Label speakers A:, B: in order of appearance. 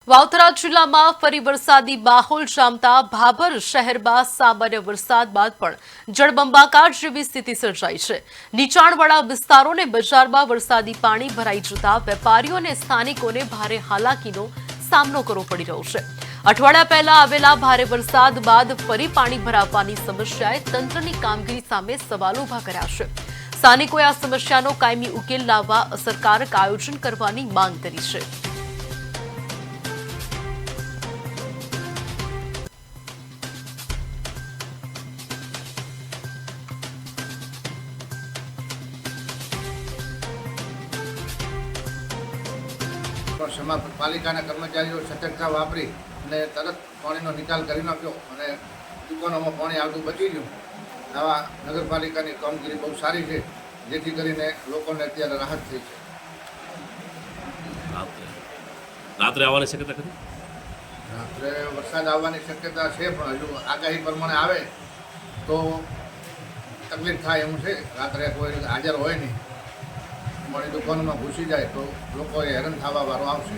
A: વાવથરા જિલ્લામાં ફરી વરસાદી માહોલ જામતા ભાભર શહેરમાં સામાન્ય વરસાદ બાદ પણ જળબંબાકાર જેવી સ્થિતિ સર્જાઈ છે। નીચાણવાળા વિસ્તારોને બજારમાં વરસાદી પાણી ભરાઈ જતા વેપારીઓ અને સ્થાનિકોને ભારે હાલાકીનો સામનો કરવો પડી રહ્યો છે। અઠવાડિયા પહેલા આવેલા ભારે વરસાદ બાદ ફરી પાણી ભરાવાની સમસ્યાએ તંત્રની કામગીરી સામે સવાલો ઉભા કર્યા છે। સ્થાનિકોએ આ સમસ્યાનો કાયમી ઉકેલ લાવવા અસરકારક આયોજન કરવાની માંગ કરી છે।
B: પાલિકાના કર્મચારીઓ સતર્કતા વાપરી અને તરત પાણીનો નિકાલ કરી નાખ્યો અને દુકાનોમાં પાણી આવતું બચી ગયું। આવા નગરપાલિકાની કામગીરી બહુ સારી છે, જેથી કરીને લોકોને અત્યારે રાહત થઈ છે।
C: રાત્રે આવવાની શક્યતા ખરી?
B: રાત્રે વરસાદ આવવાની શક્યતા છે, પણ હજુ આગાહી પ્રમાણે આવે તો તકલીફ થાય એવું છે। રાત્રે કોઈ હાજર હોય નહીં, પાણી દુકાનોમાં ઘૂસી જાય તો લોકોએ હેરાન થવા વારો આવશે।